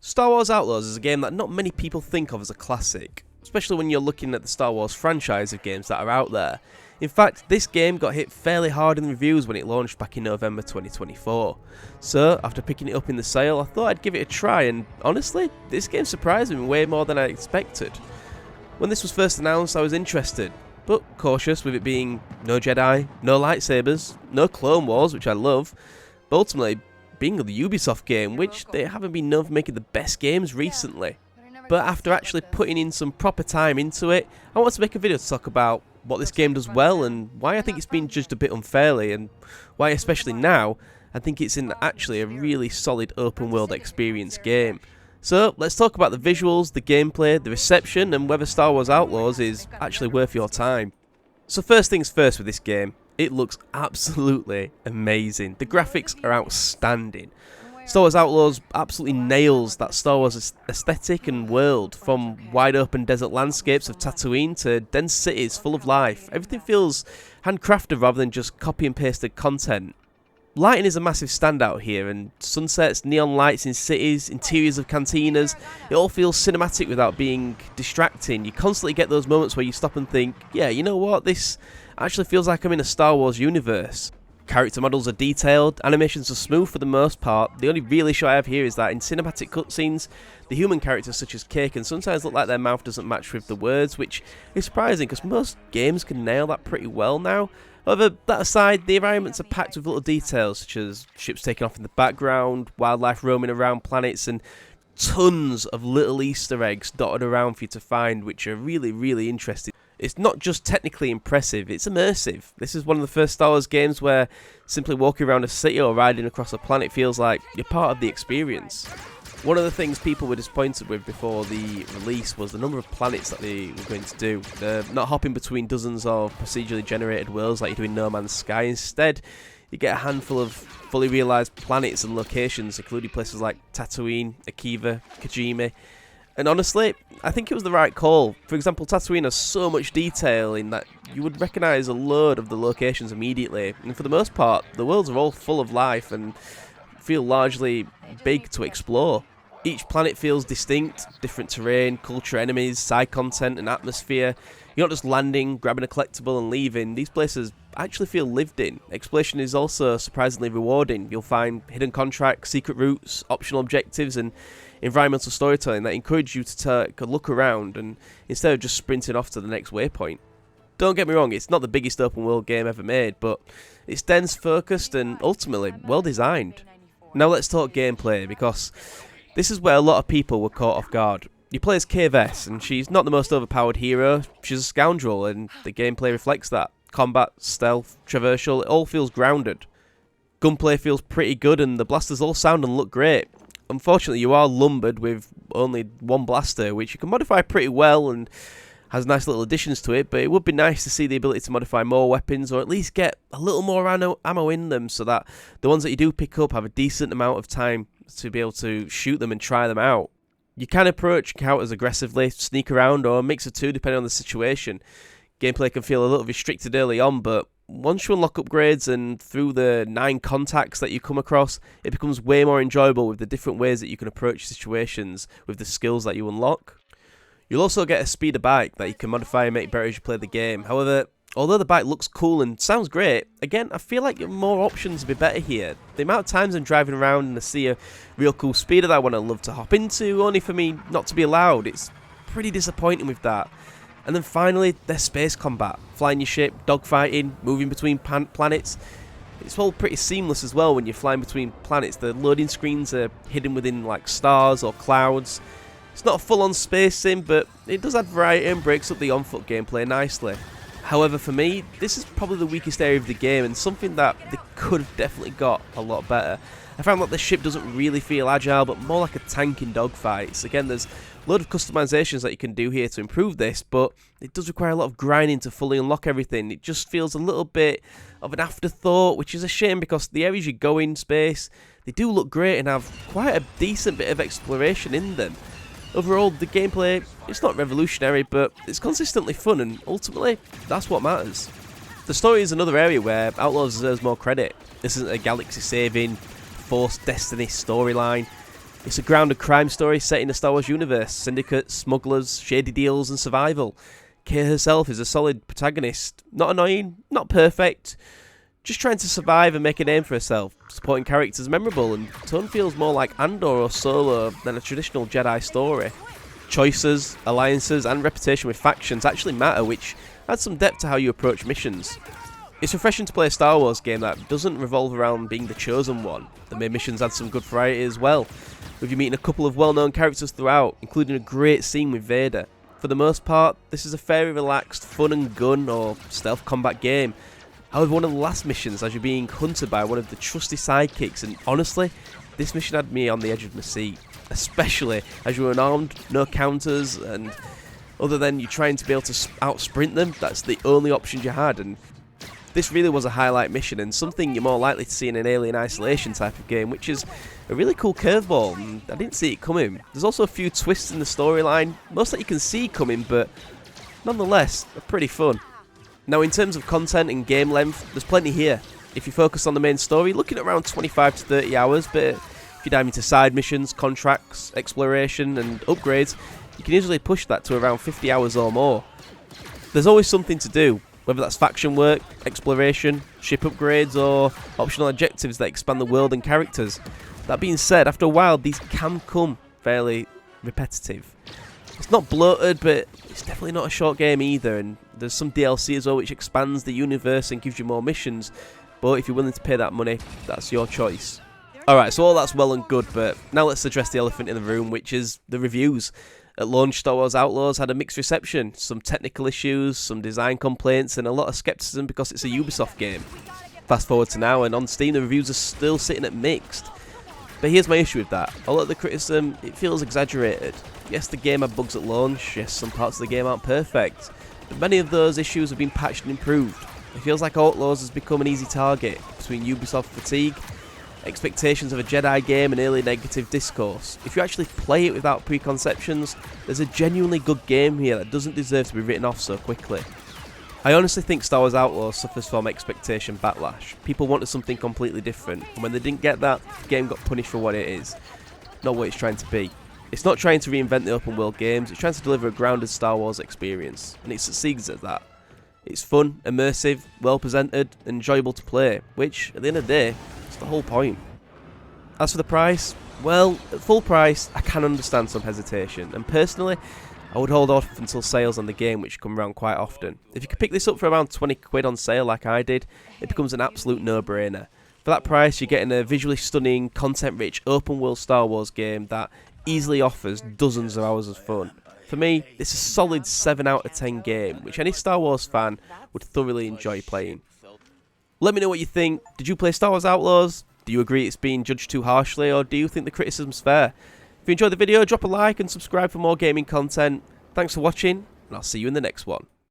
Star Wars Outlaws is a game that not many people think of as a classic, especially when you're looking at the Star Wars franchise of games that are out there. In fact, this game got hit fairly hard in the reviews when it launched back in November 2024. So, after picking it up in the sale, I thought I'd give it a try, and honestly, this game surprised me way more than I expected. When this was first announced, I was interested, but cautious, with it being no Jedi, no lightsabers, no Clone Wars, which I love, but ultimately being the Ubisoft game, which they haven't been known for making the best games recently. But after actually putting in some proper time into it, I want to make a video to talk about what this game does well and why I think it's been judged a bit unfairly, and why, especially now, I think it's actually a really solid open world experience game. So let's talk about the visuals, the gameplay, the reception, and whether Star Wars Outlaws is actually worth your time. So first things first with this game, it looks absolutely amazing. The graphics are outstanding. Star Wars Outlaws absolutely nails that Star Wars aesthetic and world, from wide open desert landscapes of Tatooine to dense cities full of life. Everything feels handcrafted rather than just copy and pasted content. Lighting is a massive standout here, and sunsets, neon lights in cities, interiors of cantinas, it all feels cinematic without being distracting. You constantly get those moments where you stop and think, yeah, you know what, this actually feels like I'm in a Star Wars universe. Character models are detailed, animations are smooth for the most part. The only real issue I have here is that in cinematic cutscenes, the human characters such as Cake can sometimes look like their mouth doesn't match with the words, which is surprising because most games can nail that pretty well now. However, that aside, the environments are packed with little details such as ships taking off in the background, wildlife roaming around planets, and tons of little Easter eggs dotted around for you to find, which are really interesting. It's not just technically impressive, it's immersive. This is one of the first Star Wars games where simply walking around a city or riding across a planet feels like you're part of the experience. One of the things people were disappointed with before the release was the number of planets that they were going to do. They're not hopping between dozens of procedurally generated worlds like you do in No Man's Sky. Instead, you get a handful of fully realised planets and locations, including places like Tatooine, Akiva, Kijimi. And honestly, I think it was the right call. For example, Tatooine has so much detail in that you would recognise a load of the locations immediately. And for the most part, the worlds are all full of life and feel largely big to explore. Each planet feels distinct, different terrain, culture, enemies, side content and atmosphere. You're not just landing, grabbing a collectible and leaving. These places actually feel lived in. Exploration is also surprisingly rewarding. You'll find hidden contracts, secret routes, optional objectives and environmental storytelling that encourage you to take a look around and instead of just sprinting off to the next waypoint. Don't get me wrong, it's not the biggest open world game ever made, but it's dense, focused and ultimately well designed. Now let's talk gameplay, because this is where a lot of people were caught off guard. You play as Kay Vess, and she's not the most overpowered hero, she's a scoundrel, and the gameplay reflects that. Combat, stealth, traversal, it all feels grounded. Gunplay feels pretty good, and the blasters all sound and look great. Unfortunately, you are lumbered with only one blaster, which you can modify pretty well and has nice little additions to it, but it would be nice to see the ability to modify more weapons, or at least get a little more ammo in them, so that the ones that you do pick up have a decent amount of time to be able to shoot them and try them out. You can approach encounters aggressively, sneak around, or a mix of two depending on the situation. Gameplay can feel a little restricted early on, but once you unlock upgrades and through the 9 contacts that you come across, it becomes way more enjoyable with the different ways that you can approach situations with the skills that you unlock. You'll also get a speeder bike that you can modify and make better as you play the game. However, although the bike looks cool and sounds great, again, I feel like more options would be better here. The amount of times I'm driving around and I see a real cool speeder that I want to love to hop into, only for me not to be allowed, it's pretty disappointing with that. And then finally, there's space combat. Flying your ship, dogfighting, moving between planets. It's all pretty seamless as well when you're flying between planets. The loading screens are hidden within like stars or clouds. It's not a full-on space sim, but it does add variety and breaks up the on-foot gameplay nicely. However, for me, this is probably the weakest area of the game and something that they could have definitely got a lot better. I found that the ship doesn't really feel agile, but more like a tank in dogfights. Again, there's a load of customizations that you can do here to improve this, but it does require a lot of grinding to fully unlock everything. It just feels a little bit of an afterthought, which is a shame because the areas you go in space, they do look great and have quite a decent bit of exploration in them. Overall, the gameplay, it's not revolutionary, but it's consistently fun, and ultimately, that's what matters. The story is another area where Outlaws deserves more credit. This isn't a galaxy-saving, forced destiny storyline. It's a grounded crime story set in the Star Wars universe, syndicates, smugglers, shady deals and survival. Kay herself is a solid protagonist, not annoying, not perfect, just trying to survive and make a name for herself. Supporting characters memorable, and tone feels more like Andor or Solo than a traditional Jedi story. Choices, alliances and reputation with factions actually matter, which adds some depth to how you approach missions. It's refreshing to play a Star Wars game that doesn't revolve around being the chosen one. The main missions add some good variety as well, with you meeting a couple of well-known characters throughout, including a great scene with Vader. For the most part, this is a fairly relaxed fun and gun or stealth combat game. However, one of the last missions has you being hunted by one of the trusty sidekicks, and honestly, this mission had me on the edge of my seat. Especially as you were unarmed, no counters, and other than you trying to be able to out-sprint them, that's the only options you had. And this really was a highlight mission, and something you're more likely to see in an Alien Isolation type of game, which is a really cool curveball, and I didn't see it coming. There's also a few twists in the storyline, most that you can see coming, but nonetheless, they're pretty fun. Now, in terms of content and game length, there's plenty here. If you focus on the main story, looking at around 25 to 30 hours, but if you dive into side missions, contracts, exploration and upgrades, you can easily push that to around 50 hours or more. There's always something to do, whether that's faction work, exploration, ship upgrades or optional objectives that expand the world and characters. That being said, after a while these can come fairly repetitive. It's not bloated, but it's definitely not a short game either, and there's some DLC as well which expands the universe and gives you more missions, but if you're willing to pay that money, that's your choice. Alright, so all that's well and good, but now let's address the elephant in the room, which is the reviews. At launch, Star Wars Outlaws had a mixed reception, some technical issues, some design complaints, and a lot of skepticism because it's a Ubisoft game. Fast forward to now, and on Steam the reviews are still sitting at mixed. But here's my issue with that. A lot of the criticism, it feels exaggerated. Yes, the game had bugs at launch, yes, some parts of the game aren't perfect, but many of those issues have been patched and improved. It feels like Outlaws has become an easy target between Ubisoft fatigue, expectations of a Jedi game and early negative discourse. If you actually play it without preconceptions, there's a genuinely good game here that doesn't deserve to be written off so quickly. I honestly think Star Wars Outlaws suffers from expectation backlash. People wanted something completely different, and when they didn't get that, the game got punished for what it is, not what it's trying to be. It's not trying to reinvent the open world games, it's trying to deliver a grounded Star Wars experience, and it succeeds at that. It's fun, immersive, well presented, and enjoyable to play, which, at the end of the day, is the whole point. As for the price, well, at full price, I can understand some hesitation, and personally, I would hold off until sales on the game, which come around quite often. If you could pick this up for around 20 quid on sale like I did, it becomes an absolute no-brainer. For that price, you're getting a visually stunning, content-rich, open-world Star Wars game that easily offers dozens of hours of fun. For me, this is a solid 7 out of 10 game, which any Star Wars fan would thoroughly enjoy playing. Let me know what you think. Did you play Star Wars Outlaws? Do you agree it's being judged too harshly, or do you think the criticism's fair? If you enjoyed the video, drop a like and subscribe for more gaming content. Thanks for watching, and I'll see you in the next one.